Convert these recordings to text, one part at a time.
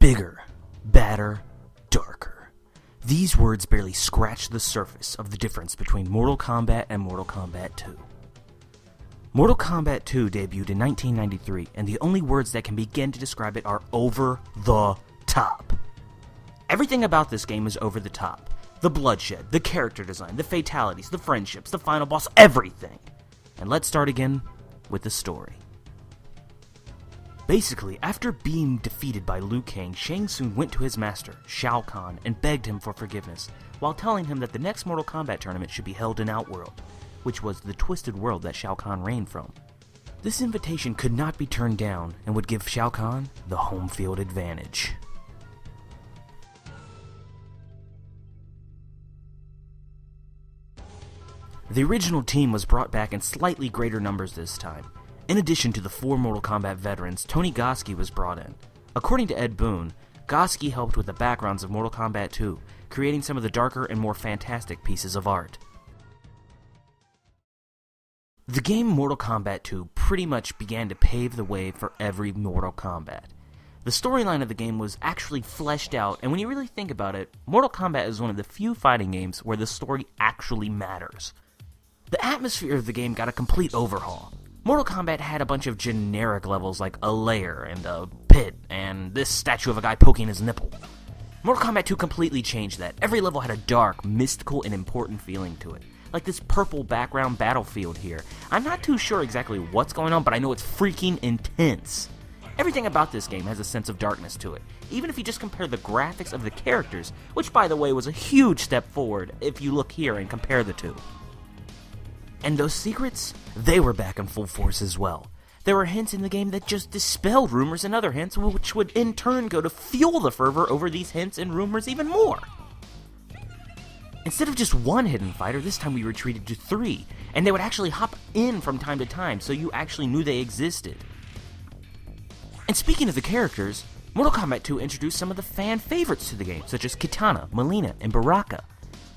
Bigger, badder, darker. These words barely scratch the surface of the difference between Mortal Kombat and Mortal Kombat 2. Mortal Kombat 2 debuted in 1993, and the only words that can begin to describe it are over the top. Everything about this game is over the top. The bloodshed, the character design, the fatalities, the friendships, the final boss, everything. And let's start again with the story. Basically, after being defeated by Liu Kang, Shang Tsung went to his master, Shao Kahn, and begged him for forgiveness, while telling him that the next Mortal Kombat tournament should be held in Outworld, which was the twisted world that Shao Kahn reigned from. This invitation could not be turned down, and would give Shao Kahn the home field advantage. The original team was brought back in slightly greater numbers this time. In addition to the 4 Mortal Kombat veterans, Tony Goski was brought in. According to Ed Boon, Goski helped with the backgrounds of Mortal Kombat 2, creating some of the darker and more fantastic pieces of art. The game Mortal Kombat 2 pretty much began to pave the way for every Mortal Kombat. The storyline of the game was actually fleshed out, and when you really think about it, Mortal Kombat is one of the few fighting games where the story actually matters. The atmosphere of the game got a complete overhaul. Mortal Kombat had a bunch of generic levels like a lair and a pit and this statue of a guy poking his nipple. Mortal Kombat 2 completely changed that. Every level had a dark, mystical, and important feeling to it. Like this purple background battlefield here. I'm not too sure exactly what's going on, but I know it's freaking intense. Everything about this game has a sense of darkness to it, even if you just compare the graphics of the characters, which by the way was a huge step forward if you look here and compare the two. And those secrets, they were back in full force as well. There were hints in the game that just dispelled rumors and other hints, which would in turn go to fuel the fervor over these hints and rumors even more. Instead of just one hidden fighter, this time we retreated to 3, and they would actually hop in from time to time, so you actually knew they existed. And speaking of the characters, Mortal Kombat 2 introduced some of the fan favorites to the game, such as Kitana, Mileena, and Baraka.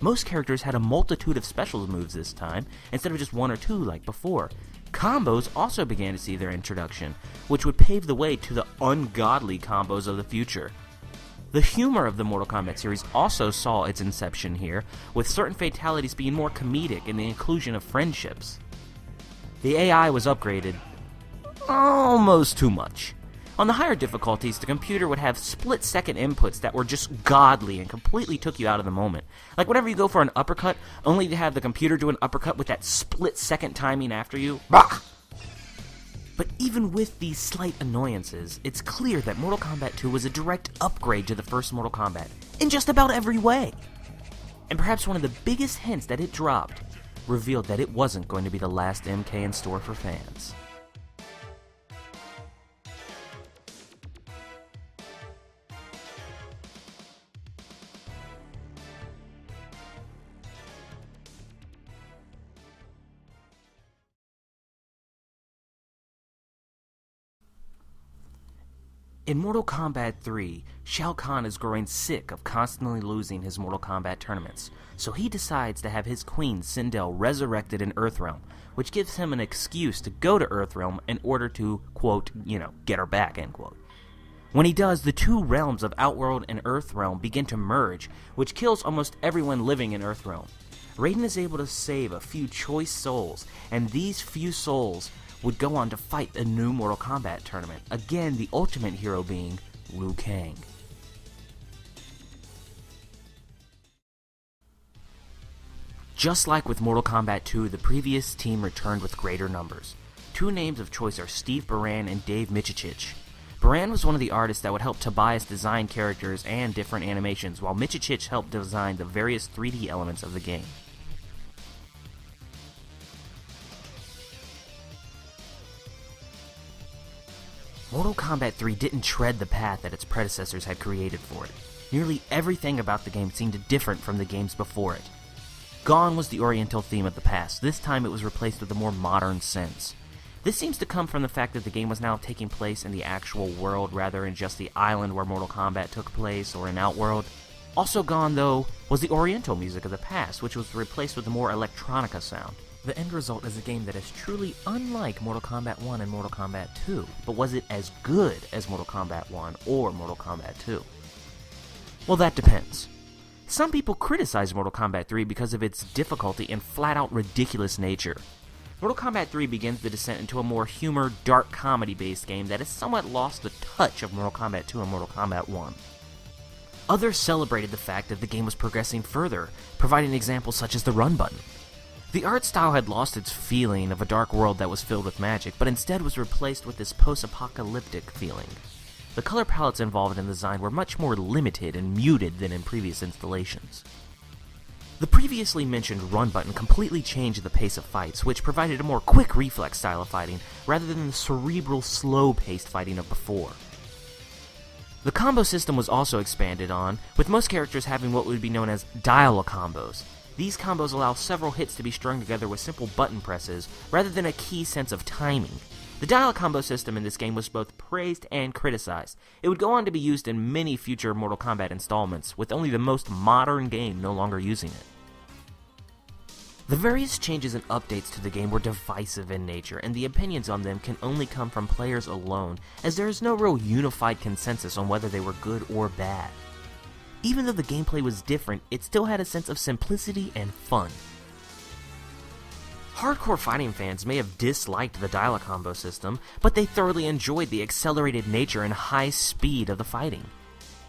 Most characters had a multitude of special moves this time, instead of just 1 or 2 like before. Combos also began to see their introduction, which would pave the way to the ungodly combos of the future. The humor of the Mortal Kombat series also saw its inception here, with certain fatalities being more comedic and the inclusion of friendships. The AI was upgraded almost too much. On the higher difficulties, the computer would have split-second inputs that were just godly and completely took you out of the moment. Like whenever you go for an uppercut, only to have the computer do an uppercut with that split-second timing after you. Bah! But even with these slight annoyances, it's clear that Mortal Kombat 2 was a direct upgrade to the first Mortal Kombat, in just about every way. And perhaps one of the biggest hints that it dropped revealed that it wasn't going to be the last MK in store for fans. In Mortal Kombat 3, Shao Kahn is growing sick of constantly losing his Mortal Kombat tournaments, so he decides to have his queen Sindel resurrected in Earthrealm, which gives him an excuse to go to Earthrealm in order to, quote, get her back, end quote. When he does, the two realms of Outworld and Earthrealm begin to merge, which kills almost everyone living in Earthrealm. Raiden is able to save a few choice souls, and these few souls would go on to fight the new Mortal Kombat tournament, again the ultimate hero being Liu Kang. Just like with Mortal Kombat 2, the previous team returned with greater numbers. 2 names of choice are Steve Baran and Dave Michicic. Baran was one of the artists that would help Tobias design characters and different animations, while Michicic helped design the various 3D elements of the game. Mortal Kombat 3 didn't tread the path that its predecessors had created for it. Nearly everything about the game seemed different from the games before it. Gone was the Oriental theme of the past. This time it was replaced with a more modern sense. This seems to come from the fact that the game was now taking place in the actual world rather than just the island where Mortal Kombat took place or in Outworld. Also gone, though, was the Oriental music of the past, which was replaced with a more electronica sound. The end result is a game that is truly unlike Mortal Kombat 1 and Mortal Kombat 2, but was it as good as Mortal Kombat 1 or Mortal Kombat 2? Well, that depends. Some people criticize Mortal Kombat 3 because of its difficulty and flat-out ridiculous nature. Mortal Kombat 3 begins the descent into a more humor, dark comedy-based game that has somewhat lost the touch of Mortal Kombat 2 and Mortal Kombat 1. Others celebrated the fact that the game was progressing further, providing examples such as the run button. The art style had lost its feeling of a dark world that was filled with magic, but instead was replaced with this post-apocalyptic feeling. The color palettes involved in the design were much more limited and muted than in previous installations. The previously mentioned run button completely changed the pace of fights, which provided a more quick reflex style of fighting, rather than the cerebral, slow-paced fighting of before. The combo system was also expanded on, with most characters having what would be known as dial combos. These combos allow several hits to be strung together with simple button presses, rather than a key sense of timing. The dial combo system in this game was both praised and criticized. It would go on to be used in many future Mortal Kombat installments, with only the most modern game no longer using it. The various changes and updates to the game were divisive in nature, and the opinions on them can only come from players alone, as there is no real unified consensus on whether they were good or bad. Even though the gameplay was different, it still had a sense of simplicity and fun. Hardcore fighting fans may have disliked the dial combo system, but they thoroughly enjoyed the accelerated nature and high speed of the fighting.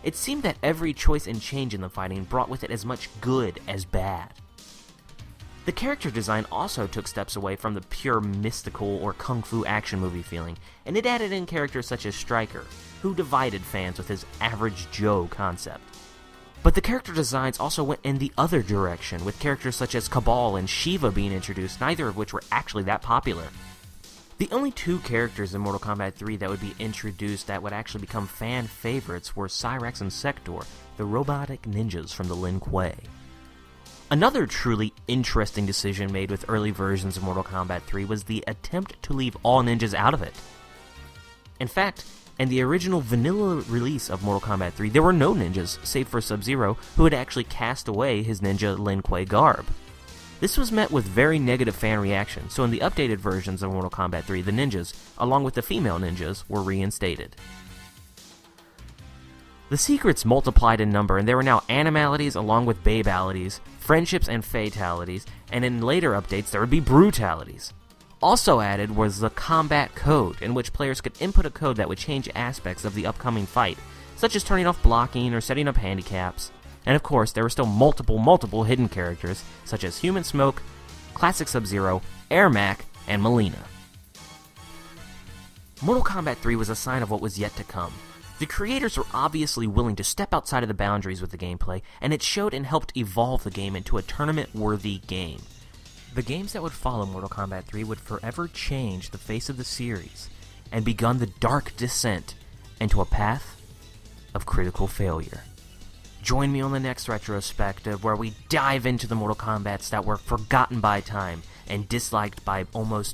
It seemed that every choice and change in the fighting brought with it as much good as bad. The character design also took steps away from the pure mystical or kung fu action movie feeling, and it added in characters such as Stryker, who divided fans with his average Joe concept. But the character designs also went in the other direction, with characters such as Kabal and Shiva being introduced, neither of which were actually that popular. The only two characters in Mortal Kombat 3 that would be introduced that would actually become fan favorites were Cyrax and Sector, the robotic ninjas from the Lin Kuei. Another truly interesting decision made with early versions of Mortal Kombat 3 was the attempt to leave all ninjas out of it. In fact, in the original vanilla release of Mortal Kombat 3, there were no ninjas, save for Sub-Zero, who had actually cast away his ninja Lin Kuei garb. This was met with very negative fan reaction, so in the updated versions of Mortal Kombat 3, the ninjas, along with the female ninjas, were reinstated. The secrets multiplied in number, and there were now animalities along with babalities, friendships and fatalities, and in later updates there would be brutalities. Also added was the combat code, in which players could input a code that would change aspects of the upcoming fight, such as turning off blocking or setting up handicaps. And of course, there were still multiple hidden characters, such as Human Smoke, Classic Sub-Zero, Ermac, and Melina. Mortal Kombat 3 was a sign of what was yet to come. The creators were obviously willing to step outside of the boundaries with the gameplay, and it showed and helped evolve the game into a tournament-worthy game. The games that would follow Mortal Kombat 3 would forever change the face of the series, and begun the dark descent into a path of critical failure. Join me on the next retrospective, where we dive into the Mortal Kombats that were forgotten by time and disliked by almost